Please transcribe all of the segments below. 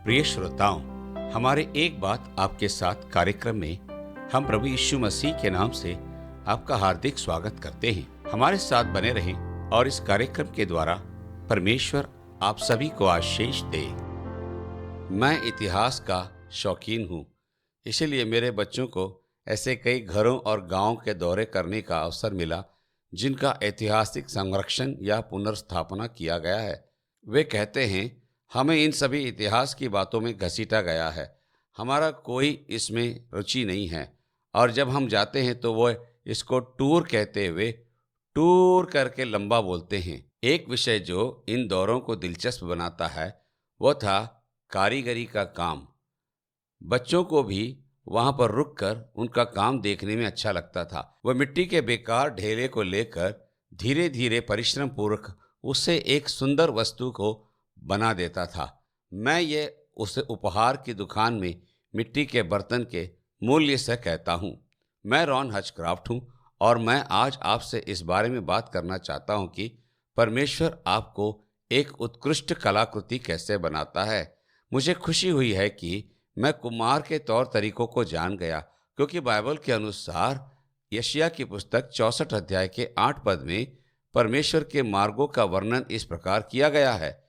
प्रिय श्रोताओं, हमारे एक बात आपके साथ कार्यक्रम में हम प्रभु यीशु मसीह के नाम से आपका हार्दिक स्वागत करते हैं। हमारे साथ बने रहें और इस कार्यक्रम के द्वारा परमेश्वर आप सभी को आशीष दे। मैं इतिहास का शौकीन हूँ, इसीलिए मेरे बच्चों को ऐसे कई घरों और गांवों के दौरे करने का अवसर मिला जिनका ऐतिहासिक संरक्षण या पुनर्स्थापना किया गया है। वे कहते हैं, हमें इन सभी इतिहास की बातों में घसीटा गया है, हमारा कोई इसमें रुचि नहीं है। और जब हम जाते हैं तो वो इसको टूर कहते हुए टूर करके लंबा बोलते हैं। एक विषय जो इन दौरों को दिलचस्प बनाता है वो था कारीगरी का काम। बच्चों को भी वहां पर रुककर उनका काम देखने में अच्छा लगता था। वह मिट्टी के बेकार ढेले को लेकर धीरे धीरे परिश्रम पूर्वक उससे एक सुंदर वस्तु को बना देता था। मैं ये उसे उपहार की दुकान में मिट्टी के बर्तन के मूल्य से कहता हूँ। मैं रॉन हचक्राफ्ट हूँ और मैं आज आपसे इस बारे में बात करना चाहता हूँ कि परमेश्वर आपको एक उत्कृष्ट कलाकृति कैसे बनाता है। मुझे खुशी हुई है कि मैं कुम्हार के तौर तरीकों को जान गया, क्योंकि बाइबल के अनुसार यशायाह की पुस्तक 64 अध्याय के 8 पद में परमेश्वर के मार्गों का वर्णन इस प्रकार किया गया है।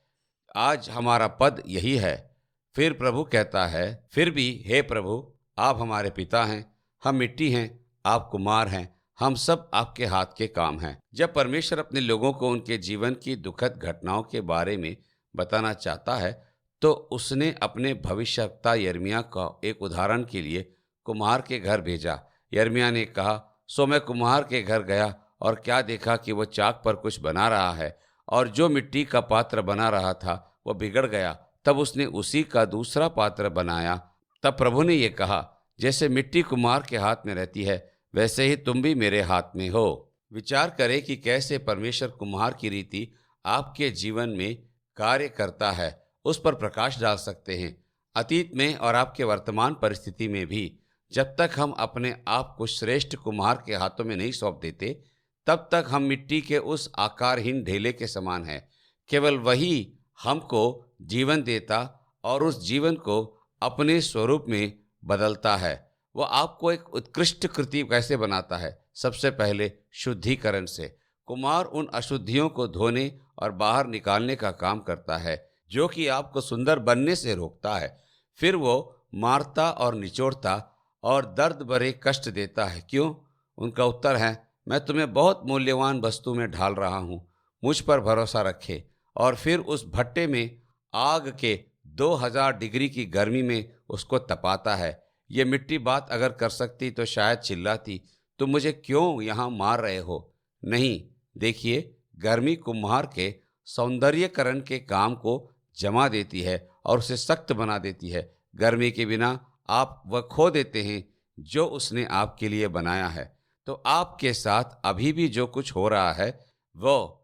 आज हमारा पद यही है। फिर प्रभु कहता है, फिर भी हे प्रभु, आप हमारे पिता हैं, हम मिट्टी हैं, आप कुम्हार हैं, हम सब आपके हाथ के काम हैं। जब परमेश्वर अपने लोगों को उनके जीवन की दुखद घटनाओं के बारे में बताना चाहता है तो उसने अपने भविष्यवक्ता यिर्मयाह का एक उदाहरण के लिए कुम्हार के घर भेजा। यिर्मयाह ने कहा, सो मैं कुम्हार के घर गया और क्या देखा कि वह चाक पर कुछ बना रहा है, और जो मिट्टी का पात्र बना रहा था वह बिगड़ गया। तब उसने उसी का दूसरा पात्र बनाया। तब प्रभु ने यह कहा, जैसे मिट्टी कुम्हार के हाथ में रहती है वैसे ही तुम भी मेरे हाथ में हो। विचार करें कि कैसे परमेश्वर कुम्हार की रीति आपके जीवन में कार्य करता है, उस पर प्रकाश डाल सकते हैं। अतीत में और आपके वर्तमान परिस्थिति में भी जब तक हम अपने आप को श्रेष्ठ कुम्हार के हाथों में नहीं सौंप देते, तब तक हम मिट्टी के उस आकारहीन ढेले के समान हैं। केवल वही हमको जीवन देता और उस जीवन को अपने स्वरूप में बदलता है। वो आपको एक उत्कृष्ट कृति कैसे बनाता है? सबसे पहले शुद्धिकरण से। कुम्हार उन अशुद्धियों को धोने और बाहर निकालने का काम करता है जो कि आपको सुंदर बनने से रोकता है। फिर वो मारता और निचोड़ता और दर्द भरे कष्ट देता है। क्यों? उनका उत्तर है, मैं तुम्हें बहुत मूल्यवान वस्तु में ढाल रहा हूँ, मुझ पर भरोसा रखे। और फिर उस भट्टे में आग के 2000 डिग्री की गर्मी में उसको तपाता है। ये मिट्टी बात अगर कर सकती तो शायद चिल्लाती, तुम मुझे क्यों यहाँ मार रहे हो? नहीं, देखिए, गर्मी कुम्हार के सौंदर्यकरण के काम को जमा देती है और उसे सख्त बना देती है। गर्मी के बिना आप वह खो देते हैं जो उसने आपके लिए बनाया है। तो आपके साथ अभी भी जो कुछ हो रहा है वो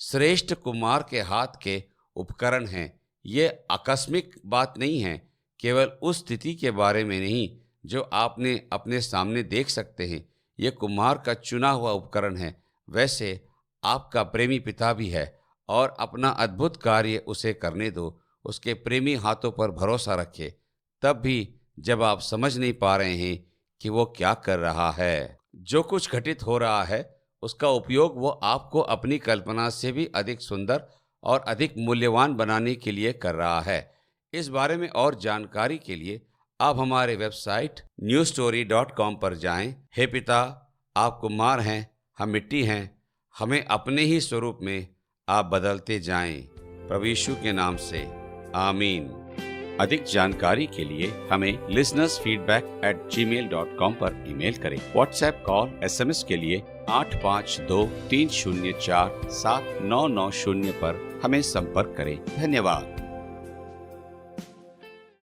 श्रेष्ठ कुम्हार के हाथ के उपकरण हैं। ये आकस्मिक बात नहीं है, केवल उस स्थिति के बारे में नहीं जो आपने अपने सामने देख सकते हैं। ये कुम्हार का चुना हुआ उपकरण है। वैसे आपका प्रेमी पिता भी है और अपना अद्भुत कार्य उसे करने दो। उसके प्रेमी हाथों पर भरोसा रखे, तब भी जब आप समझ नहीं पा रहे हैं कि वो क्या कर रहा है। जो कुछ घटित हो रहा है उसका उपयोग वो आपको अपनी कल्पना से भी अधिक सुंदर और अधिक मूल्यवान बनाने के लिए कर रहा है। इस बारे में और जानकारी के लिए आप हमारे वेबसाइट newstory.com पर जाएं। हे पिता, आप कुम्हार हैं, हम मिट्टी हैं, हमें अपने ही स्वरूप में आप बदलते जाएं। प्रभु यीशु के नाम से आमीन। अधिक जानकारी के लिए हमें listenersfeedback@gmail.com पर ईमेल करें। व्हाट्सएप कॉल SMS के लिए 8523047990 पर हमें संपर्क करें। धन्यवाद।